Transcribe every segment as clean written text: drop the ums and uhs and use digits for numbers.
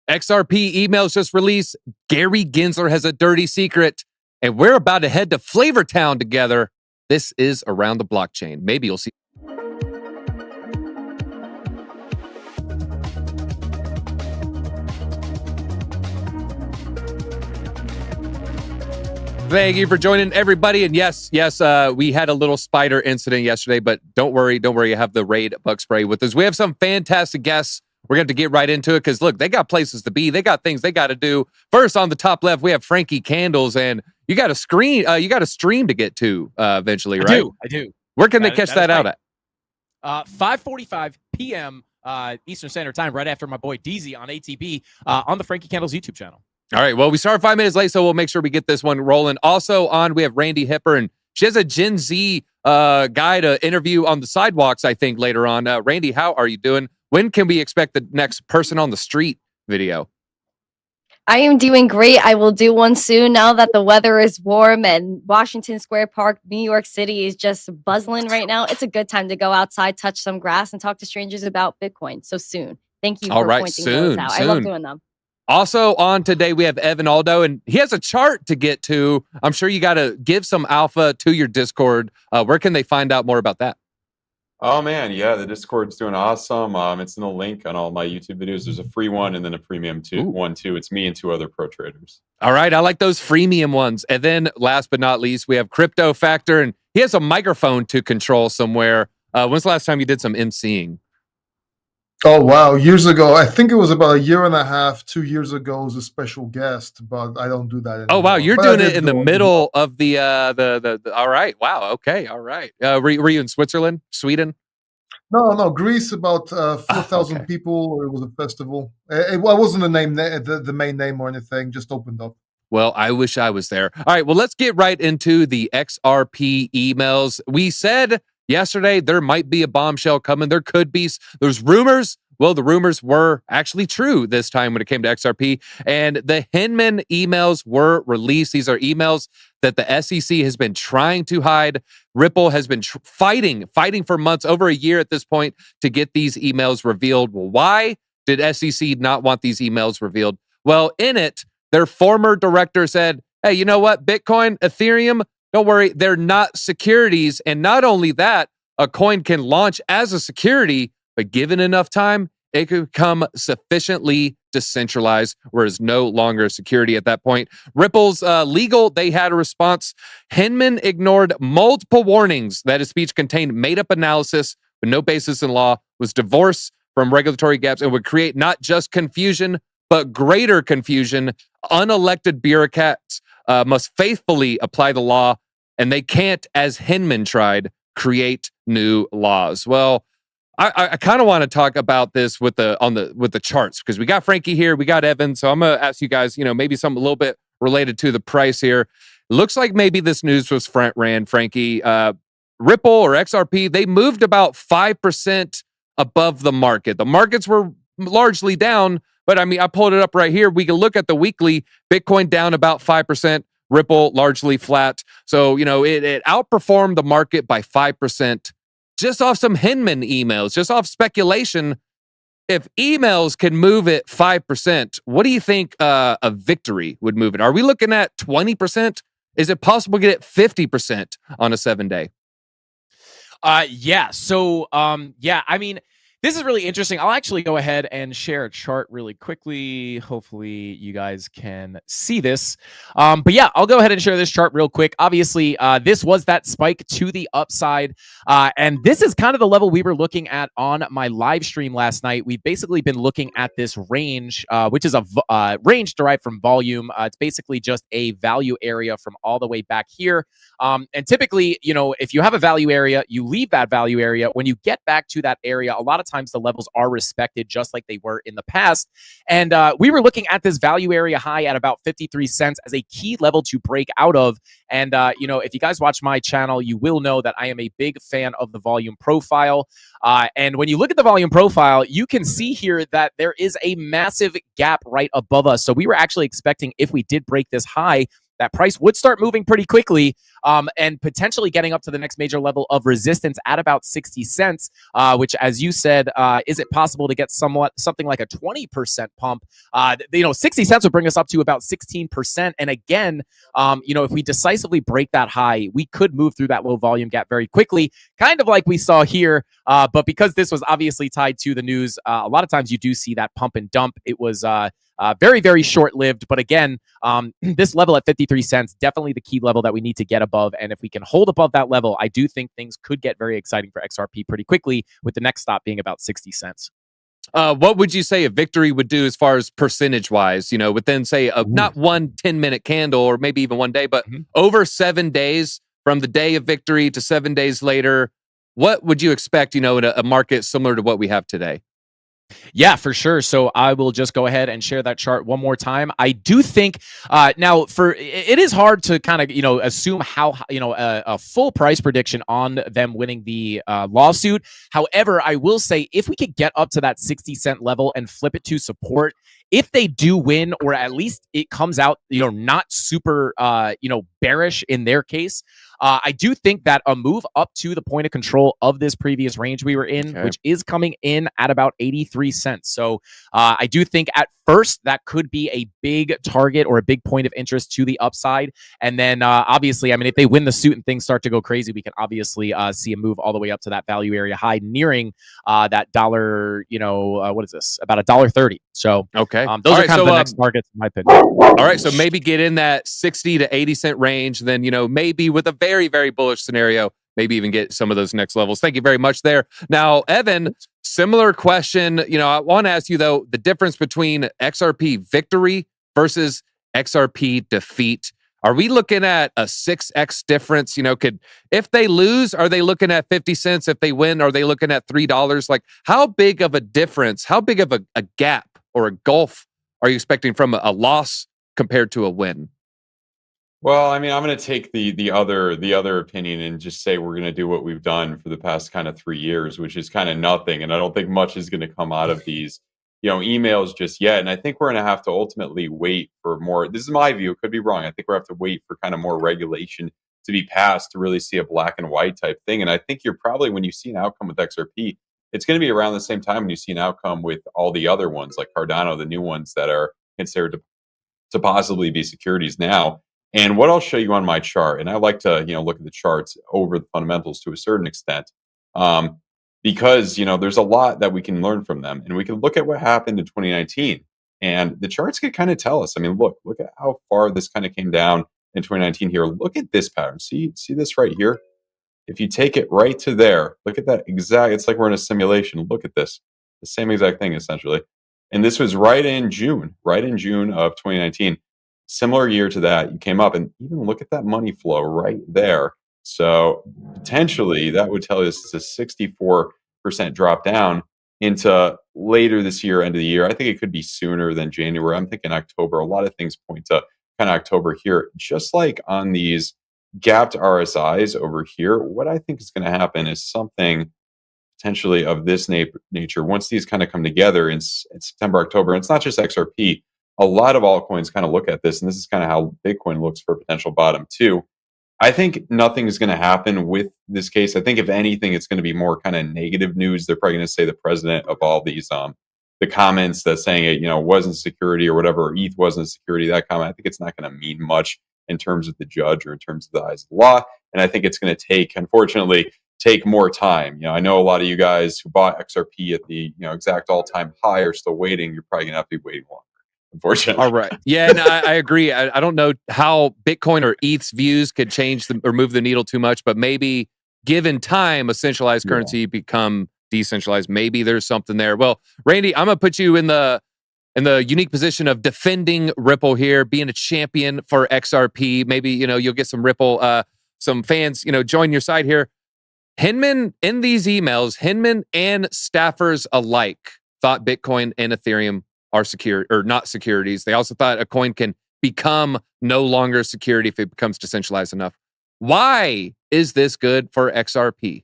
XRP emails just released. Gary Gensler has a dirty secret, and we're about to head to Flavortown together. This is Around the Blockchain. Maybe you'll see. Thank you for joining, everybody. And yes, we had a little spider incident yesterday, but don't worry. I have the Raid bug spray with us. We have some fantastic guests. We're going to get right into it because, look, they got places to be. They got things they got to do. First, on the top left, we have Frankie Candles, and you got a stream to get to eventually, right? I do. Where can they catch that out at? 5:45 p.m. Eastern Standard Time, right after my boy DZ on ATB on the Frankie Candles YouTube channel. All right, well, we started 5 minutes late, so we'll make sure we get this one rolling. Also on, we have Randi Hipper, and she has a Gen Z guy to interview on the sidewalks, I think, later on. Randi, how are you doing? When can we expect the next person on the street video? I am doing great. I will do one soon now that the weather is warm and Washington Square Park, New York City is just buzzing right now. It's a good time to go outside, touch some grass, and talk to strangers about Bitcoin. So soon. Thank you for pointing those out. I love doing them. Also on today, we have Evan Aldo, and he has a chart to get to. I'm sure you got to give some alpha to your Discord. Where can they find out more about that? Oh, man. Yeah, the Discord's doing awesome. It's in the link on all my YouTube videos. There's a free one and then a premium one, too. It's me and 2 other pro traders. All right. I like those freemium ones. And then last but not least, we have Crypto Factor, and he has a microphone to control somewhere. When's the last time you did some emceeing? Oh, wow. Years ago. I think it was about a year and a half, 2 years ago as a special guest, but I don't do that anymore. Oh, wow. You're doing it in the middle of the all right. Wow. Okay. All right. Were you in Switzerland, Sweden? No. Greece, about 4,000 people. It was a festival. It wasn't the main name or anything, just opened up. Well, I wish I was there. All right. Well, let's get right into the XRP emails. We said yesterday there might be a bombshell coming. There could be. There's rumors. Well, the rumors were actually true this time when it came to XRP. And the Hinman emails were released. These are emails that the SEC has been trying to hide. Ripple has been fighting for months, over a year at this point, to get these emails revealed. Well, why did SEC not want these emails revealed? Well, in it, their former director said, hey, you know what? Bitcoin, Ethereum, don't worry, they're not securities. And not only that, a coin can launch as a security, but given enough time, it could become sufficiently decentralized, whereas no longer a security at that point. Ripple's legal, they had a response. Hinman ignored multiple warnings that his speech contained made-up analysis with no basis in law, was divorced from regulatory gaps, and would create not just confusion, but greater confusion. Unelected bureaucrats must faithfully apply the law, and they can't, as Hinman tried, create new laws. Well, I kind of want to talk about this with the charts, because we got Frankie here, we got Evan, so I'm gonna ask you guys, maybe something a little bit related to the price here. It looks like maybe this news was front ran, Frankie. Ripple or XRP, they moved about 5% above the market. The markets were largely down, but I mean, I pulled it up right here. We can look at the weekly. Bitcoin down about 5%. Ripple largely flat. So, it outperformed the market by 5%. Just off some Hinman emails, just off speculation. If emails can move it 5%, what do you think a Victory would move it? Are we looking at 20%? Is it possible to get it 50% on a 7-day? Yeah. So, I mean, this is really interesting. I'll actually go ahead and share a chart really quickly. Hopefully you guys can see this. But yeah, I'll go ahead and share this chart real quick. Obviously, this was that spike to the upside. And this is kind of the level we were looking at on my live stream last night. We've basically been looking at this range, which is a range derived from volume. It's basically just a value area from all the way back here. And typically, if you have a value area, you leave that value area. When you get back to that area, a lot of times the levels are respected just like they were in the past. And we were looking at this value area high at about 53 cents as a key level to break out of. And, if you guys watch my channel, you will know that I am a big fan of the volume profile. And when you look at the volume profile, you can see here that there is a massive gap right above us. So we were actually expecting, if we did break this high, that price would start moving pretty quickly. and potentially getting up to the next major level of resistance at about 60 cents, which, as you said, is it possible to get something like a 20% pump? 60 cents would bring us up to about 16%. And again, if we decisively break that high, we could move through that low volume gap very quickly, kind of like we saw here. But because this was obviously tied to the news, a lot of times you do see that pump and dump. It was very, very short-lived. But again, this level at 53 cents, definitely the key level that we need to get above. And if we can hold above that level, I do think things could get very exciting for XRP pretty quickly, with the next stop being about 60 cents. What would you say a victory would do as far as percentage-wise? Within, say, not 1 10-minute candle or maybe even 1 day, but over 7 days from the day of victory to 7 days later, what would you expect, in a market similar to what we have today? Yeah, for sure. So I will just go ahead and share that chart one more time. I do think now it is hard to kind of, assume how, a full price prediction on them winning the lawsuit. However, I will say if we could get up to that 60-cent level and flip it to support, if they do win, or at least it comes out, not super, bearish in their case, I do think that a move up to the point of control of this previous range we were in, which is coming in at about 83 cents. So I do think at first that could be a big target or a big point of interest to the upside. And then obviously, if they win the suit and things start to go crazy, we can obviously see a move all the way up to that value area high, nearing that dollar, what is this? About $1.30. So okay. Those are kind of the next targets in my opinion. All right. So maybe get in that 60 to 80 cent range. Then, maybe with a very, very bullish scenario, maybe even get some of those next levels. Thank you very much there. Now, Evan, similar question. I want to ask you, though, the difference between XRP Victory versus XRP Defeat. Are we looking at a 6x difference? If they lose, are they looking at 50 cents? If they win, are they looking at $3? Like, how big of a difference, how big of a gap or a gulf are you expecting from a loss compared to a win? Well, I'm going to take the other opinion and just say we're going to do what we've done for the past kind of 3 years, which is kind of nothing. And I don't think much is going to come out of these, emails just yet. And I think we're going to have to ultimately wait for more. This is my view. It could be wrong. I think we have to wait for kind of more regulation to be passed to really see a black and white type thing. And I think you're probably, when you see an outcome with XRP, it's going to be around the same time when you see an outcome with all the other ones like Cardano, the new ones that are considered to possibly be securities now. And what I'll show you on my chart, and I like to, look at the charts over the fundamentals to a certain extent, because, there's a lot that we can learn from them. And we can look at what happened in 2019. And the charts can kind of tell us. Look at how far this kind of came down in 2019 here. Look at this pattern. See this right here? If you take it right to there, look at that exact, it's like we're in a simulation. Look at this, the same exact thing, essentially. And this was right in June of 2019. Similar year to that, you came up, and even look at that money flow right there. So potentially that would tell us it's a 64% drop down into later this year, end of the year. I think it could be sooner than January. I'm thinking October. A lot of things point to kind of October here. Just like on these gapped RSIs over here, what I think is going to happen is something potentially of this nature. Once these kind of come together in September, October, and it's not just XRP, a lot of altcoins kind of look at this, and this is kind of how Bitcoin looks for a potential bottom too. I think nothing is going to happen with this case. I think if anything, it's going to be more kind of negative news. They're probably going to say the president of all these, the comments that saying it, wasn't security or whatever, or ETH wasn't security, that comment, I think it's not going to mean much in terms of the judge or in terms of the eyes of the law. And I think it's going to unfortunately, take more time. I know a lot of you guys who bought XRP at the, exact all-time high are still waiting. You're probably going to have to be waiting longer, unfortunately. All right. Yeah, no, I agree. I don't know how Bitcoin or ETH's views could change or move the needle too much, but maybe given time, a centralized currency become decentralized. Maybe there's something there. Well, Randy, I'm going to put you in the unique position of defending Ripple here, being a champion for XRP. Maybe, you'll get some Ripple, some fans, join your side here. Hinman, in these emails, Hinman and staffers alike thought Bitcoin and Ethereum are secure or not securities. They also thought a coin can become no longer a security if it becomes decentralized enough. Why is this good for XRP?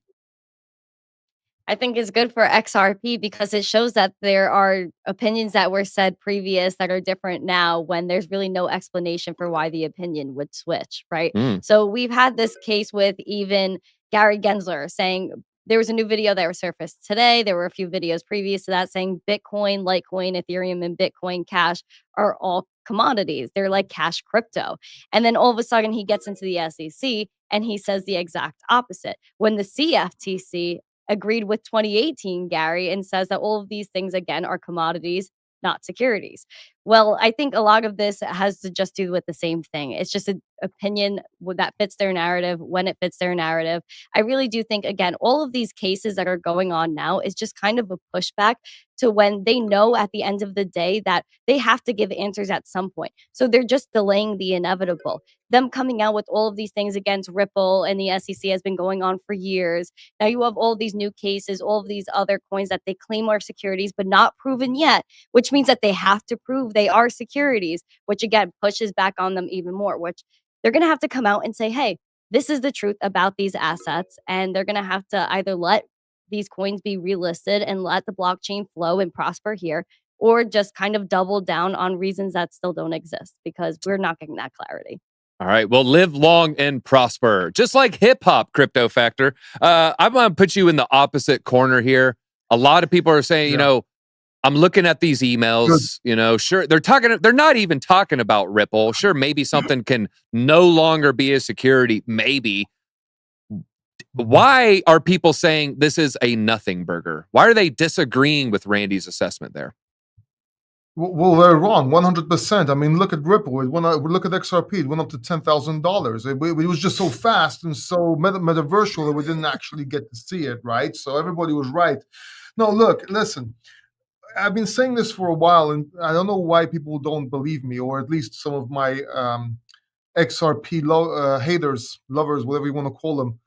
I think it's good for XRP because it shows that there are opinions that were said previous that are different now when there's really no explanation for why the opinion would switch, right? Mm. So we've had this case with even Gary Gensler saying there was a new video that was surfaced today. There were a few videos previous to that saying Bitcoin, Litecoin, Ethereum, and Bitcoin Cash are all commodities. They're like cash crypto. And then all of a sudden he gets into the SEC and he says the exact opposite. When the CFTC agreed with 2018, Gary, and says that all of these things, again, are commodities, not securities. Well, I think a lot of this has to just do with the same thing. It's just an opinion that fits their narrative when it fits their narrative. I really do think, again, all of these cases that are going on now is just kind of a pushback to when they know at the end of the day that they have to give answers at some point. So they're just delaying the inevitable. Them coming out with all of these things against Ripple and the SEC has been going on for years. Now you have all these new cases, all of these other coins that they claim are securities, but not proven yet, which means that they have to prove they are securities, which again pushes back on them even more, which they're going to have to come out and say, hey, this is the truth about these assets. And they're going to have to either let these coins be relisted and let the blockchain flow and prosper here, or just kind of double down on reasons that still don't exist because we're not getting that clarity. All right. Well, live long and prosper. Just like hip hop, Crypto Factor. I'm going to put you in the opposite corner here. A lot of people are saying, you know, I'm looking at these emails, you know, sure, they're not even talking about Ripple. Sure, maybe something can no longer be a security, maybe. Why are people saying this is a nothing burger? Why are they disagreeing with Randy's assessment there? Well, they're wrong, 100%. I mean, look at Ripple. Look at XRP. It went up to $10,000. It was just so fast and so metaversial that we didn't actually get to see it, right? So everybody was right. No, look, listen. I've been saying this for a while, and I don't know why people don't believe me, or at least some of my XRP haters, lovers, whatever you want to call them,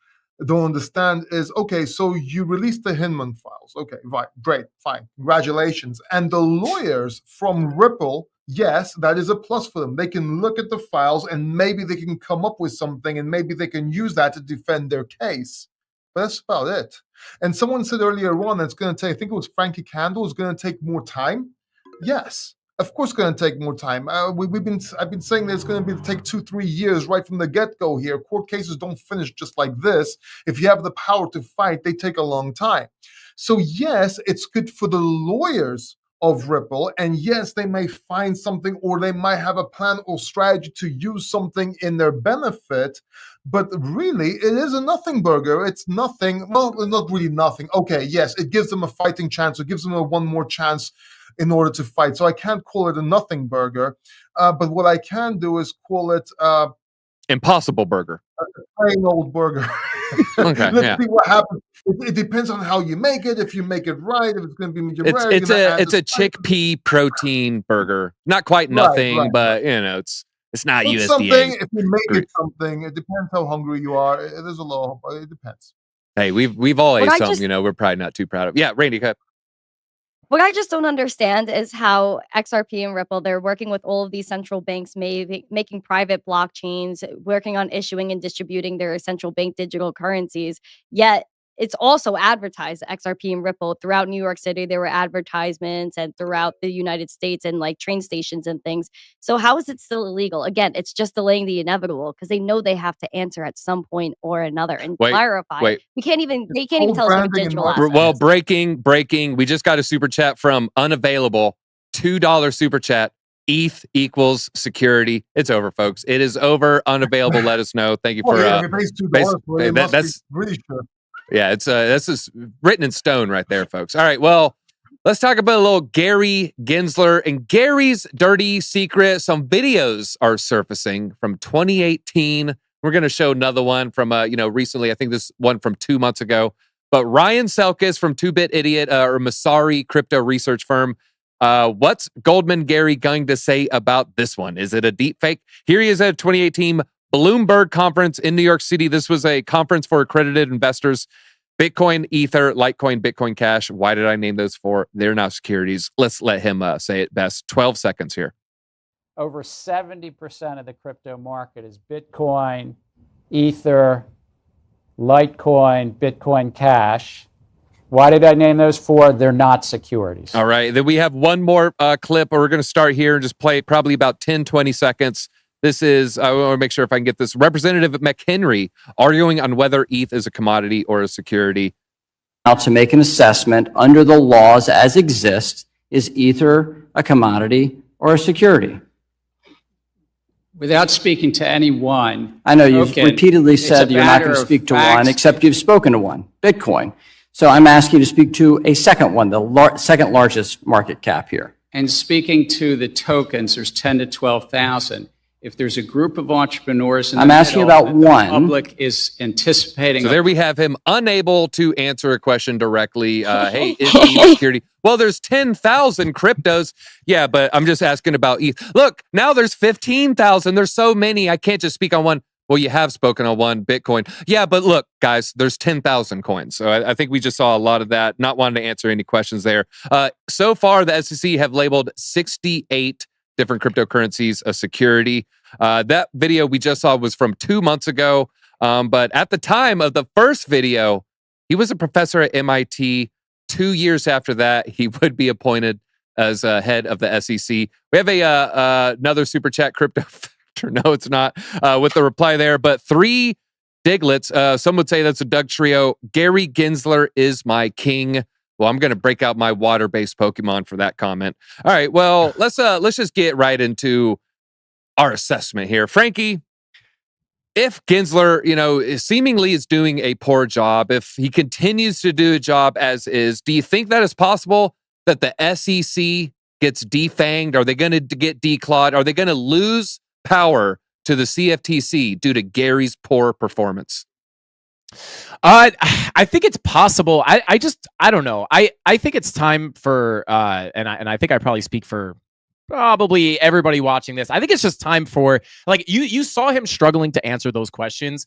don't understand is, okay, so you released the Hinman files. Okay, right, great, fine, congratulations. And the lawyers from Ripple, yes, that is a plus for them. They can look at the files and maybe they can come up with something and maybe they can use that to defend their case. But that's about it. And someone said earlier on it's going to take, I think it was Frankie Candles, going to take more time. Yes, of course, it's going to take more time. I've been saying that it's going to take 2-3 years right from the get-go here. Court cases don't finish just like this. If you have the power to fight, they take a long time. So yes, it's good for the lawyers of Ripple, and yes, they may find something, or they might have a plan or strategy to use something in their benefit. But really, it is a nothing burger. It's nothing. Well, not really nothing. Okay, yes, it gives them a fighting chance. It gives them one more chance in order to fight. So I can't call it a nothing burger. But what I can do is call it impossible burger. A plain old burger. Okay, Let's see what happens. It depends on how you make it. If you make it right, if it's going to be medium rare, it's a chickpea protein burger. Not quite nothing, but you know, it's not it's USDA. Something. If you make it something, it depends how hungry you are. There's a lot, but it depends. Hey, we've all ate something, you know, we're probably not too proud of. Yeah, Randy, go ahead. What I just don't understand is how XRP and Ripple, they're working with all of these central banks, making private blockchains, working on issuing and distributing their central bank digital currencies. Yet it's also advertised, XRP and Ripple, throughout New York City. There were advertisements and throughout the United States and like train stations and things. So how is it still illegal? Again, it's just delaying the inevitable because they know they have to answer at some point or another and clarify. They can't even tell us what a digital asset Well, is. breaking. We just got a super chat from Unavailable, $2 super chat. ETH equals security. It's over, folks. It is over. Unavailable. Let us know. Thank you for that's really sure. Yeah, this is written in stone right there, folks. All right, well, let's talk about a little Gary Gensler and Gary's dirty secret. Some videos are surfacing from 2018. We're going to show another one from recently. I think this one from 2 months ago. But Ryan Selkis from 2Bit Idiot or Masari crypto research firm. What's Goldman Gary going to say about this one? Is it a deep fake? Here he is at a 2018 Bloomberg conference in New York City. This was a conference for accredited investors. Bitcoin, Ether, Litecoin, Bitcoin Cash. Why did I name those four? They're not securities. Let's let him say it best. 12 seconds here. Over 70% of the crypto market is Bitcoin, Ether, Litecoin, Bitcoin Cash. Why did I name those 4? They're not securities. All right. Then we have one more clip. We're going to start here and just play probably about 10, 20 seconds. This is, I want to make sure if I can get this, Representative McHenry arguing on whether ETH is a commodity or a security. Now, to make an assessment under the laws as exist, is Ether a commodity or a security? Without speaking to anyone. I know you've repeatedly said you're not going to speak to one, except you've spoken to one, Bitcoin. So I'm asking you to speak to a second one, the second largest market cap here. And speaking to the tokens, there's 10 to 12,000. If there's a group of entrepreneurs in the asking middle about that one. The public is anticipating. So there we have him unable to answer a question directly. Hey, is ETH security? Well, there's 10,000 cryptos. Yeah, but I'm just asking about ETH. Look, now there's 15,000. There's so many. I can't just speak on one. Well, you have spoken on one, Bitcoin. Yeah, but look, guys, there's 10,000 coins. So I think we just saw a lot of that. Not wanting to answer any questions there. So far, the SEC have labeled 68 different cryptocurrencies a security. That video we just saw was from 2 months ago. But at the time of the first video, he was a professor at MIT. 2 years after that, he would be appointed as head of the SEC. We have another super chat crypto. No, it's not with the reply there, but 3 Diglets. Some would say that's a Doug trio. Gary Gensler is my king. Well, I'm going to break out my water-based Pokemon for that comment. All right, well, let's just get right into our assessment here. Frankie, if Gensler, seemingly is doing a poor job, if he continues to do a job as is, do you think that it's possible that the SEC gets defanged? Are they going to get declawed? Are they going to lose power to the CFTC due to Gary's poor performance? I think it's possible. I don't know. I think it's time for and I think I probably speak for probably everybody watching this. I think it's just time for, like, you saw him struggling to answer those questions.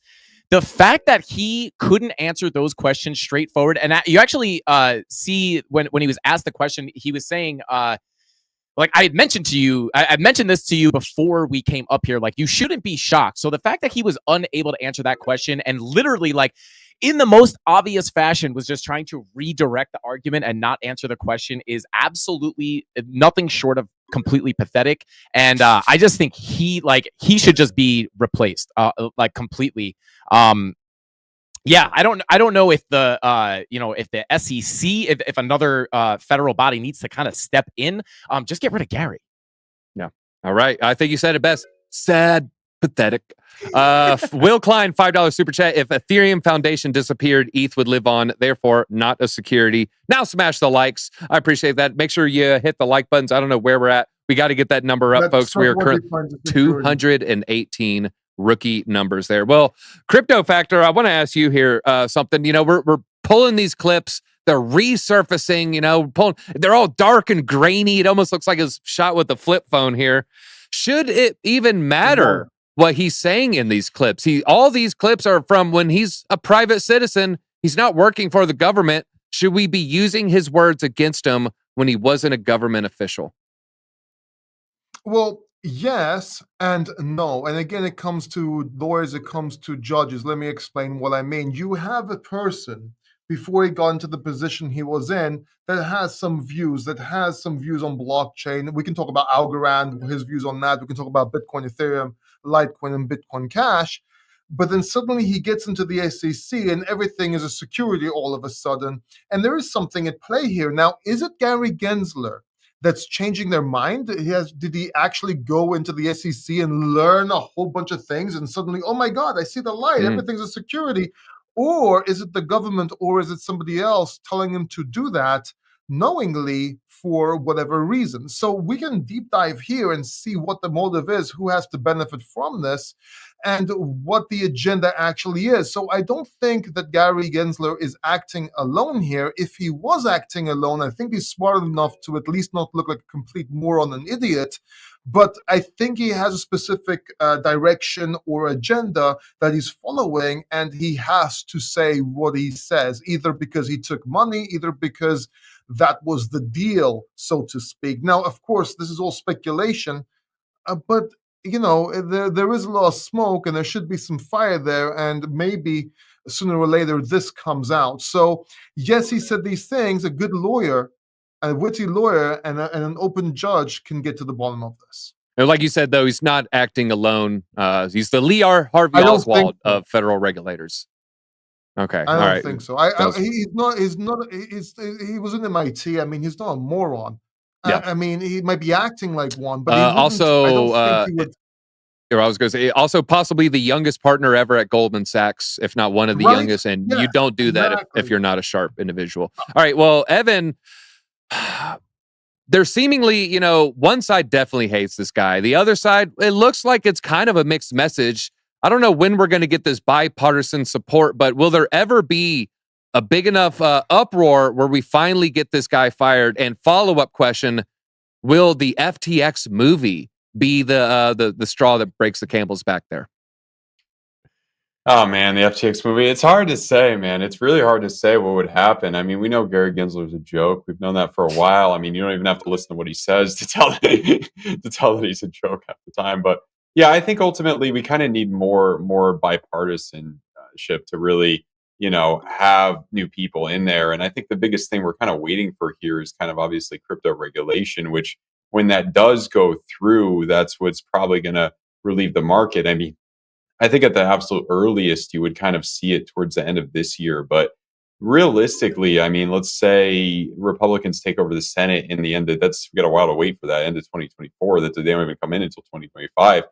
The fact that he couldn't answer those questions straightforward, and you actually see when he was asked the question, he was saying like I had mentioned to you, I mentioned this to you before we came up here, like, you shouldn't be shocked. So the fact that he was unable to answer that question and literally, like, in the most obvious fashion was just trying to redirect the argument and not answer the question is absolutely nothing short of completely pathetic. And I just think he should just be replaced like completely. Yeah, I don't know if the if the SEC, if another federal body needs to kind of step in, just get rid of Gary. Yeah. All right. I think you said it best. Sad, pathetic. Will Klein, $5 super chat. If Ethereum Foundation disappeared, ETH would live on. Therefore, not a security. Now smash the likes. I appreciate that. Make sure you hit the like buttons. I don't know where we're at. We got to get that number up, folks. We are currently 218 rookie numbers there. Well, Crypto Factor, I want to ask you here something. We're pulling these clips. They're resurfacing, they're all dark and grainy. It almost looks like it's shot with a flip phone here. Should it even matter what he's saying in these clips? All these clips are from when he's a private citizen. He's not working for the government. Should we be using his words against him when he wasn't a government official? Well, yes and no. And again, it comes to lawyers, it comes to judges. Let me explain what I mean. You have a person before he got into the position he was in that has some views, on blockchain. We can talk about Algorand, his views on that. We can talk about Bitcoin, Ethereum, Litecoin, and Bitcoin Cash. But then suddenly he gets into the SEC and everything is a security all of a sudden. And there is something at play here. Now, is it Gary Gensler that's changing their mind? Did he actually go into the SEC and learn a whole bunch of things and suddenly, oh my God, I see the light, everything's a security? Or is it the government, or is it somebody else telling him to do that knowingly for whatever reason? So we can deep dive here and see what the motive is, who has to benefit from this, and what the agenda actually is. So I don't think that Gary Gensler is acting alone here. If he was acting alone, I think he's smart enough to at least not look like a complete moron, an idiot. But I think he has a specific direction or agenda that he's following, and he has to say what he says, either because he took money, either because that was the deal, so to speak. Now, of course, this is all speculation, but there is a lot of smoke and there should be some fire there, and maybe sooner or later this comes out. So yes, he said these things. A good lawyer, a witty lawyer, and an open judge can get to the bottom of this. And like you said, though, he's not acting alone. He's the Lee R. Harvey I don't think Oswald so. of federal regulators. Okay, I all don't right. think so. He's not. He was in MIT. I mean, he's not a moron. Yeah. I mean, he might be acting like one, but he also, I don't think he would. I was going to say, also possibly the youngest partner ever at Goldman Sachs, if not one of the Right? youngest. And Yeah, you don't do that exactly. if you're not a sharp individual. All right. Well, Evan, there's seemingly, you know, one side definitely hates this guy. The other side, it looks like it's kind of a mixed message. I don't know when we're going to get this bipartisan support, but will there ever be a big enough uproar where we finally get this guy fired? And follow-up question, will the FTX movie be the straw that breaks the camel's back there? Oh man, the FTX movie. It's hard to say, man. It's really hard to say what would happen. I mean, we know Gary Gensler is a joke. We've known that for a while. I mean, you don't even have to listen to what he says to tell that he's a joke half the time. But yeah, I think ultimately we kind of need more bipartisanship to really, you know, have new people in there. And I think the biggest thing we're kind of waiting for here is kind of obviously crypto regulation, which when that does go through, that's what's probably going to relieve the market. I mean, I think at the absolute earliest, you would kind of see it towards the end of this year. But realistically, I mean, let's say Republicans take over the Senate in the end. That's we got a while to wait for that end of 2024. That they don't even come in until 2025.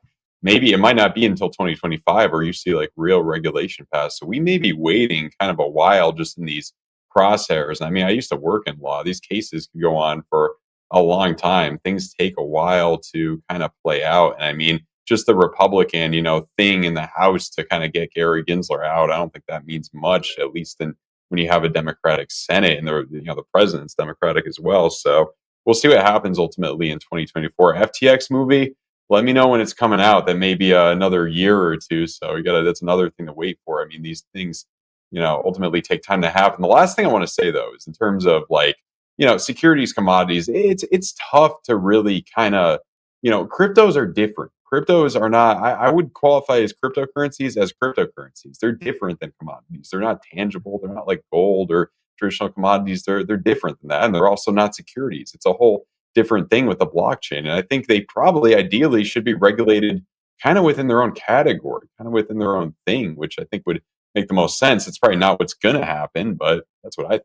Maybe it might not be until 2025 or you see like real regulation pass. So we may be waiting kind of a while just in these crosshairs. I mean, I used to work in law. These cases can go on for a long time. Things take a while to kind of play out. And I mean, just the Republican, you know, thing in the House to kind of get Gary Gensler out. I don't think that means much, at least when you have a Democratic Senate and the president's Democratic as well. So we'll see what happens ultimately in 2024. FTX movie, let me know when it's coming out. That may be another year or two. So that's another thing to wait for. I mean, these things, you know, ultimately take time to happen. The last thing I want to say though is in terms of like, you know, securities, commodities, it's tough to really kind of, you know, cryptos are different. Cryptos are not, I would qualify as cryptocurrencies as cryptocurrencies. They're different than commodities. They're not tangible. They're not like gold or traditional commodities. They're different than that. And they're also not securities. It's a whole different thing with the blockchain. And I think they probably ideally should be regulated kind of within their own category, kind of within their own thing, which I think would make the most sense. It's probably not what's going to happen, but that's what I think.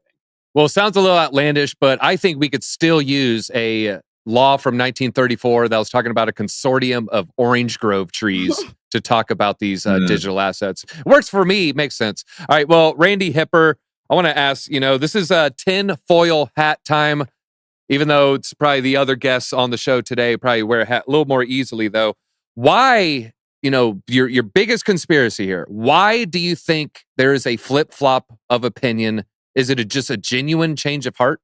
Well, it sounds a little outlandish, but I think we could still use a law from 1934 that was talking about a consortium of orange grove trees to talk about these digital assets. Works for me, makes sense. All right, well, Randy Hipper, I want to ask, you know, this is a tin foil hat time, even though it's probably the other guests on the show today probably wear a hat a little more easily, though. Why, you know, your biggest conspiracy here, why do you think there is a flip-flop of opinion? Is it just a genuine change of heart?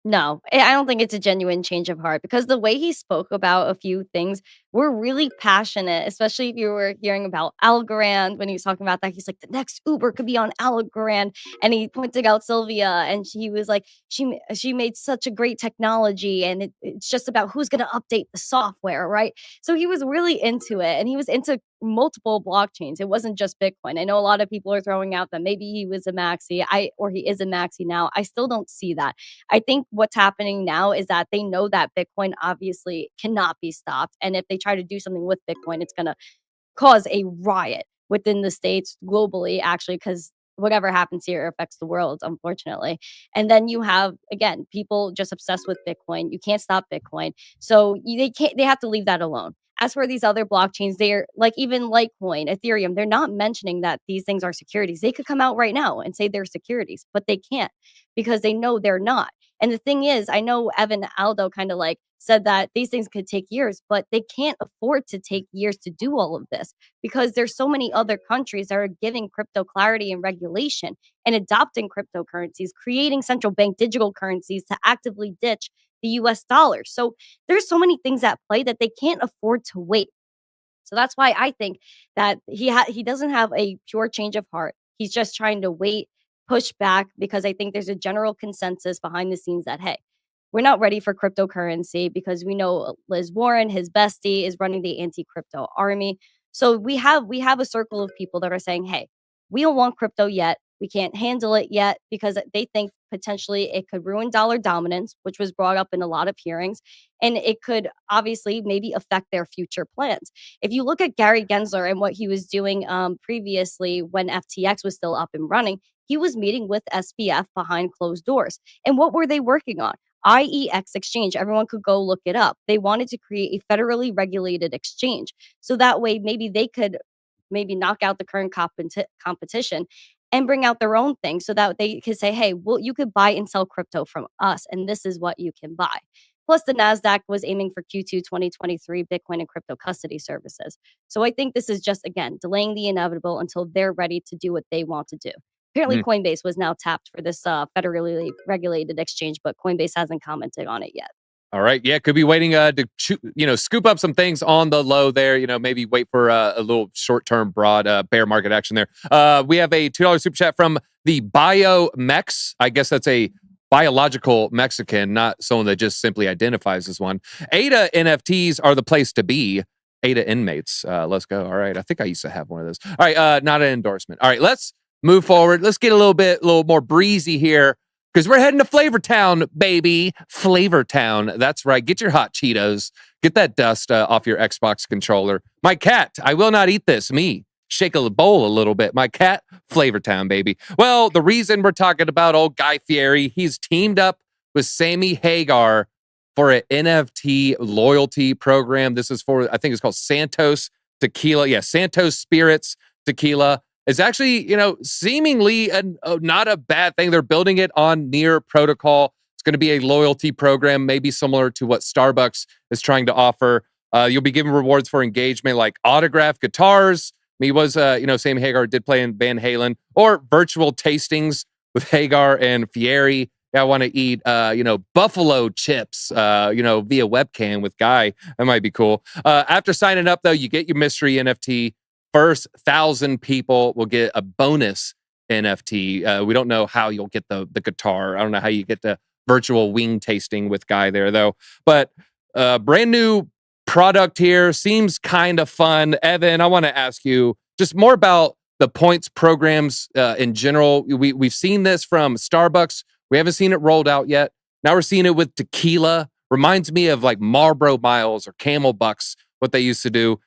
No, I don't think it's a genuine change of heart because the way he spoke about a few things were really passionate, especially if you were hearing about Algorand when he was talking about that. He's like, the next Uber could be on Algorand. And he pointed out Sylvia and he was like, she made such a great technology and it's just about who's going to update the software, right? So he was really into it and he was into multiple blockchains. It wasn't just Bitcoin. I know a lot of people are throwing out that maybe he was a maxi, or he is a maxi now. I still don't see that. I think what's happening now is that they know that Bitcoin obviously cannot be stopped. And if they try to do something with Bitcoin, it's going to cause a riot within the states, globally, actually, because whatever happens here affects the world, unfortunately. And then you have, again, people just obsessed with Bitcoin. You can't stop Bitcoin. So they have to leave that alone. As for these other blockchains, they're like even Litecoin, Ethereum, they're not mentioning that these things are securities. They could come out right now and say they're securities, but they can't because they know they're not. And the thing is, I know Evan Aldo kind of like said that these things could take years, but they can't afford to take years to do all of this because there's so many other countries that are giving crypto clarity and regulation and adopting cryptocurrencies, creating central bank digital currencies to actively ditch the US dollar. So there's so many things at play that they can't afford to wait. So that's why I think that he doesn't have a pure change of heart. He's just trying to wait, push back, because I think there's a general consensus behind the scenes that, hey, we're not ready for cryptocurrency because we know Liz Warren, his bestie, is running the anti-crypto army. So we have a circle of people that are saying, hey, we don't want crypto yet. We can't handle it yet because they think potentially it could ruin dollar dominance, which was brought up in a lot of hearings, and it could obviously maybe affect their future plans. If you look at Gary Gensler and what he was doing previously when FTX was still up and running, he was meeting with SBF behind closed doors. And what were they working on? IEX exchange. Everyone could go look it up. They wanted to create a federally regulated exchange. So that way, maybe they could maybe knock out the current competition and bring out their own thing so that they could say, hey, well, you could buy and sell crypto from us, and this is what you can buy. Plus, the NASDAQ was aiming for Q2 2023 Bitcoin and crypto custody services. So I think this is just, again, delaying the inevitable until they're ready to do what they want to do. Apparently, Coinbase was now tapped for this federally regulated exchange, but Coinbase hasn't commented on it yet. All right. Yeah, could be waiting to scoop up some things on the low there. Maybe wait for a little short-term broad bear market action there. We have a $2 super chat from the BioMex. I guess that's a biological Mexican, not someone that just simply identifies as one. ADA NFTs are the place to be. ADA inmates. Let's go. All right. I think I used to have one of those. All right. Not an endorsement. All right. Let's move forward. Let's get a little more breezy here, because we're heading to Flavor Town, baby. Flavor Town. That's right. Get your hot Cheetos. Get that dust off your Xbox controller. My cat, I will not eat this. Me, shake a bowl a little bit. My cat, Flavor Town, baby. Well, the reason we're talking about old Guy Fieri, he's teamed up with Sammy Hagar for an NFT loyalty program. This is for, I think it's called Santos Tequila. Yeah, Santos Spirits Tequila. It's actually, seemingly not a bad thing. They're building it on Near Protocol. It's going to be a loyalty program, maybe similar to what Starbucks is trying to offer. You'll be given rewards for engagement like autographed guitars. He was, Sammy Hagar did play in Van Halen, or virtual tastings with Hagar and Fieri. I want to eat, buffalo chips, via webcam with Guy. That might be cool. After signing up, though, you get your mystery NFT. First 1,000 people will get a bonus NFT. We don't know how you'll get the guitar. I don't know how you get the virtual wing tasting with Guy there, though. But brand new product here. Seems kind of fun. Evan, I want to ask you just more about the points programs in general. We've seen this from Starbucks. We haven't seen it rolled out yet. Now we're seeing it with tequila. Reminds me of like Marlboro Miles or Camel Bucks, what they used to do.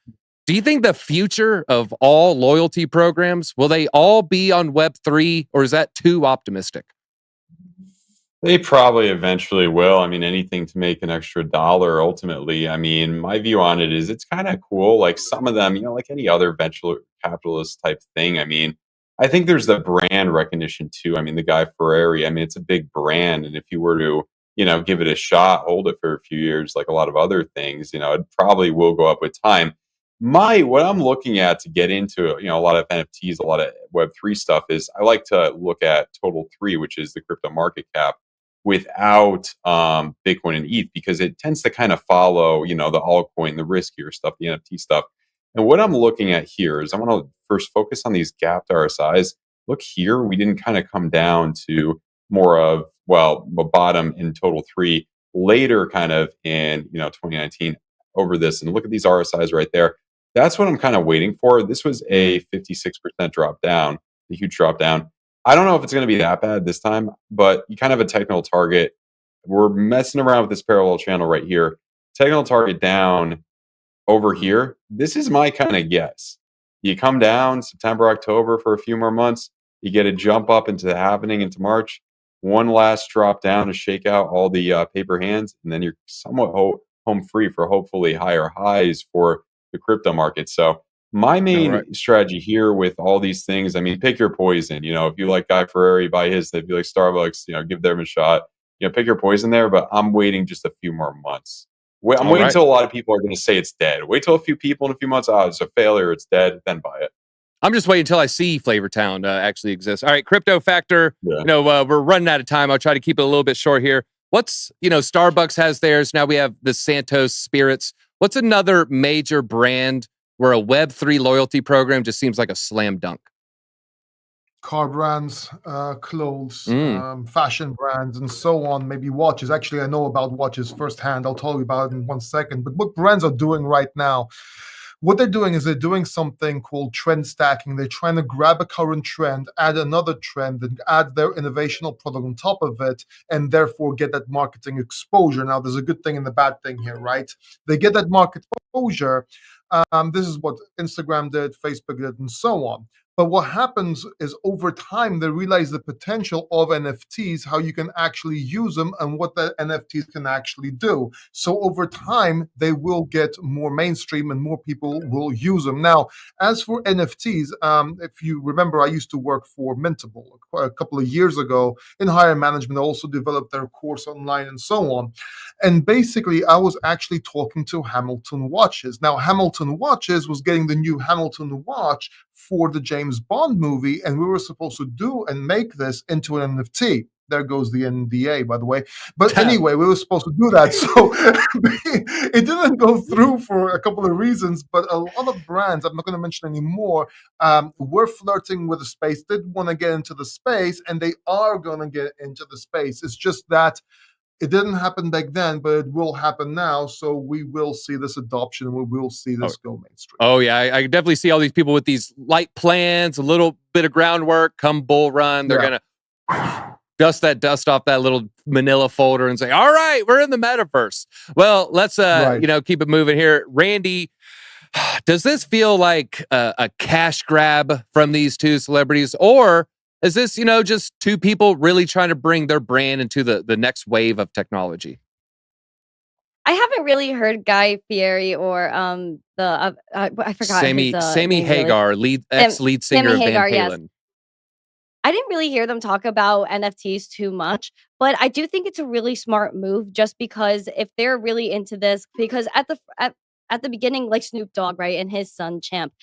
Do you think the future of all loyalty programs, will they all be on Web3, or is that too optimistic? They probably eventually will. I mean, anything to make an extra dollar ultimately. I mean, my view on it is it's kind of cool. Like some of them, like any other venture capitalist type thing. I mean, I think there's the brand recognition too. I mean, the Guy Fieri, I mean, it's a big brand. And if you were to, give it a shot, hold it for a few years, like a lot of other things, it probably will go up with time. What I'm looking at to get into, a lot of NFTs, a lot of Web3 stuff is I like to look at Total 3, which is the crypto market cap, without Bitcoin and ETH, because it tends to kind of follow, the altcoin, the riskier stuff, the NFT stuff. And what I'm looking at here is I want to first focus on these gapped RSIs. Look here, we didn't kind of come down to more of, a bottom in Total 3 later kind of in, 2019 over this. And look at these RSIs right there. That's what I'm kind of waiting for. This was a 56% drop down, a huge drop down. I don't know if it's going to be that bad this time, but you kind of have a technical target. We're messing around with this parallel channel right here. Technical target down over here. This is my kind of guess. You come down September, October for a few more months. You get a jump up into the happening into March. One last drop down to shake out all the paper hands. And then you're somewhat home free for hopefully higher highs for the crypto market. So my main strategy here with all these things, I mean, pick your poison. If you like Guy Fieri, buy his. If you like Starbucks, give them a shot. Pick your poison there. But I'm waiting just a few more months. I'm waiting until a lot of people are going to say it's dead. Wait till a few people in a few months. It's a failure. It's dead. Then buy it. I'm just waiting until I see Flavor Town actually exists. All right, Crypto Factor. Yeah. We're running out of time. I'll try to keep it a little bit short here. What's, Starbucks has theirs. Now we have the Santos Spirits. What's another major brand where a Web3 loyalty program just seems like a slam dunk? Car brands, clothes, fashion brands, and so on. Maybe watches. Actually, I know about watches firsthand. I'll tell you about it in 1 second. But what brands are doing right now? What they're doing is they're doing something called trend stacking. They're trying to grab a current trend, add another trend, and add their innovational product on top of it, and therefore get that marketing exposure. Now, there's a good thing and a bad thing here, right? They get that market exposure. This is what Instagram did, Facebook did, and so on. But what happens is over time, they realize the potential of NFTs, how you can actually use them and what the NFTs can actually do. So over time, they will get more mainstream and more people will use them. Now, as for NFTs, if you remember, I used to work for Mintable a couple of years ago in higher management. I also developed their course online and so on. And basically, I was actually talking to Hamilton Watches. Now, Hamilton Watches was getting the new Hamilton watch for the James Bond movie, and we were supposed to do and make this into an NFT. There goes the NDA, by the way. But anyway, we were supposed to do that. So it didn't go through for a couple of reasons, but a lot of brands, I'm not going to mention any more, were flirting with the space, did want to get into the space, and they are going to get into the space. It's just that it didn't happen back then, but it will happen now. So we will see this adoption. We will see this go mainstream. Oh, yeah. I definitely see all these people with these light plans, a little bit of groundwork, come bull run. They're going to dust off that little manila folder and say, all right, we're in the metaverse. Well, let's keep it moving here. Randi, does this feel like a cash grab from these two celebrities, or is this, just two people really trying to bring their brand into the next wave of technology? I haven't really heard Guy Fieri or I forgot Sammy Hagar, ex-lead singer of Van Halen. Yes. I didn't really hear them talk about NFTs too much, but I do think it's a really smart move, just because if they're really into this, because at the beginning, like Snoop Dogg, right, and his son Champ,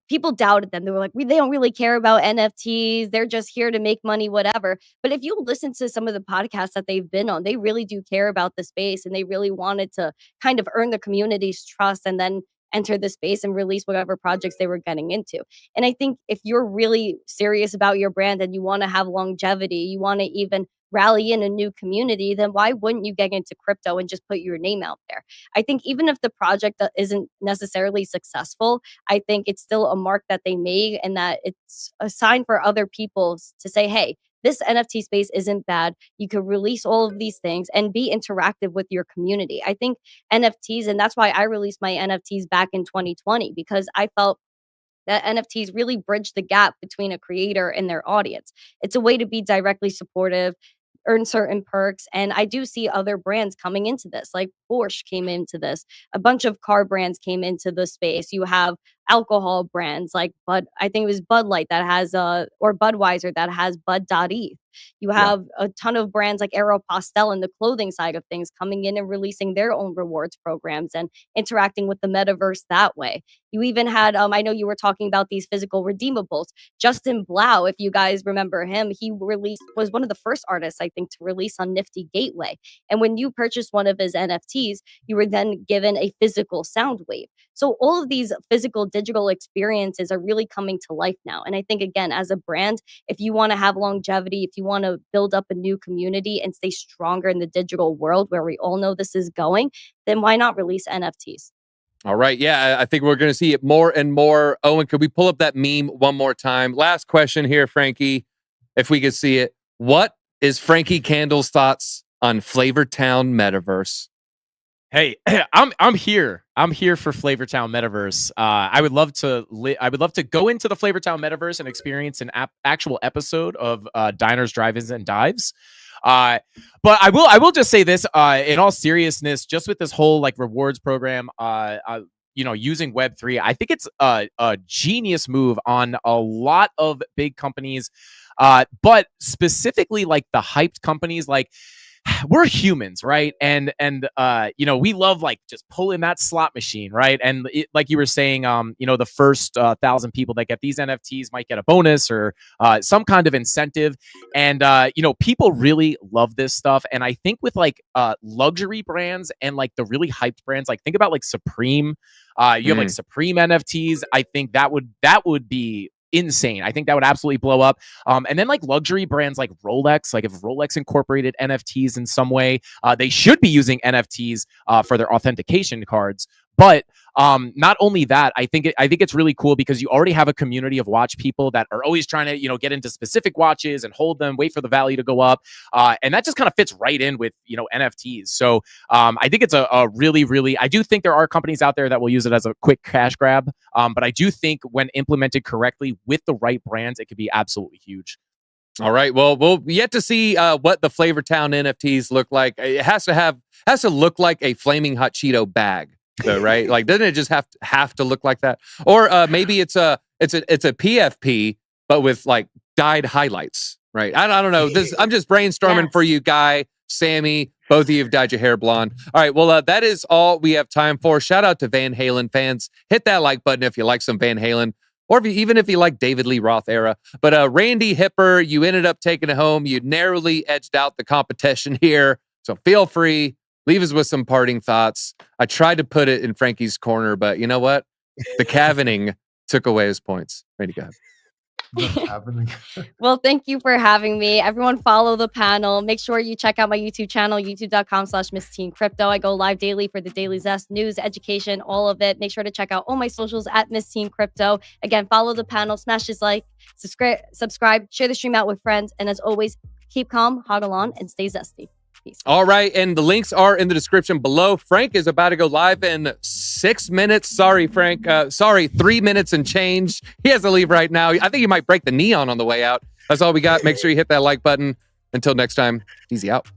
people doubted them. They were like, they don't really care about NFTs. They're just here to make money, whatever. But if you listen to some of the podcasts that they've been on, they really do care about the space, and they really wanted to kind of earn the community's trust and then enter the space and release whatever projects they were getting into. And I think if you're really serious about your brand and you want to have longevity, you want to even rally in a new community, then why wouldn't you get into crypto and just put your name out there? I think even if the project isn't necessarily successful, I think it's still a mark that they made, and that it's a sign for other people to say, hey, this NFT space isn't bad. You could release all of these things and be interactive with your community. I think NFTs, and that's why I released my NFTs back in 2020, because I felt that NFTs really bridge the gap between a creator and their audience. It's a way to be directly supportive, earn certain perks. And I do see other brands coming into this, like Porsche came into this. A bunch of car brands came into the space. You have alcohol brands like I think it was Bud Light that has or Budweiser that has Bud.eth. You have a ton of brands like Aeropostale in the clothing side of things coming in and releasing their own rewards programs and interacting with the metaverse that way. You even had, I know you were talking about these physical redeemables. Justin Blau, if you guys remember him, he was one of the first artists, I think, to release on Nifty Gateway. And when you purchased one of his NFTs, you were then given a physical sound wave. So all of these physical digital experiences are really coming to life now. And I think, again, as a brand, if you want to have longevity, if you want to build up a new community and stay stronger in the digital world where we all know this is going, then why not release NFTs? All right. Yeah, I think we're going to see it more and more. Owen, could we pull up that meme one more time? Last question here, Frankie, if we could see it. What is Frankie Candles' thoughts on Flavortown Metaverse? Hey, I'm here. I'm here for Flavortown Metaverse. I would love to go into the Flavortown Metaverse and experience an actual episode of Diners, Drive-ins, and Dives. But I will just say this, in all seriousness, just with this whole like rewards program, using Web3, I think it's a genius move on a lot of big companies, but specifically like the hyped companies. Like, we're humans, right? And we love like just pulling that slot machine, right? And like you were saying, the first 1,000 people that get these NFTs might get a bonus or some kind of incentive. And people really love this stuff. And I think with like luxury brands and like the really hyped brands, like think about like Supreme. You have like Supreme NFTs. I think that would be insane. I think that would absolutely blow up. And then like luxury brands like Rolex, like if Rolex incorporated NFTs in some way, they should be using NFTs for their authentication cards. But not only that, I think it's really cool because you already have a community of watch people that are always trying to, get into specific watches and hold them, wait for the value to go up. And that just kind of fits right in with, NFTs. So I think it's a really, really, I do think there are companies out there that will use it as a quick cash grab. But I do think when implemented correctly with the right brands, it could be absolutely huge. All right. Well, we'll yet to see what the Flavor Town NFTs look like. It has to look like a flaming hot Cheeto bag. So, right? Like, doesn't it just have to look like that? Or maybe it's a PFP, but with like dyed highlights, right? I don't know. I'm just brainstorming for you, Guy, Sammy. Both of you have dyed your hair blonde. All right. Well, that is all we have time for. Shout out to Van Halen fans. Hit that like button if you like some Van Halen, or even if you like David Lee Roth era. But Randy Hipper, you ended up taking it home. You narrowly edged out the competition here. So feel free. Leave us with some parting thoughts. I tried to put it in Frankie's corner, but you know what? The cavening took away his points. Ready to go. Well, thank you for having me. Everyone follow the panel. Make sure you check out my YouTube channel, youtube.com/MissTeenCrypto. I go live daily for the Daily Zest, news, education, all of it. Make sure to check out all my socials at MissTeenCrypto. Again, follow the panel, smash this like, subscribe, share the stream out with friends. And as always, keep calm, hodl on, and stay zesty. Peace. All right, and the links are in the description below. Frank is about to go live in 6 minutes. Sorry, Frank. 3 minutes and change. He has to leave right now. I think he might break the neon on the way out. That's all we got. Make sure you hit that like button. Until next time, easy out.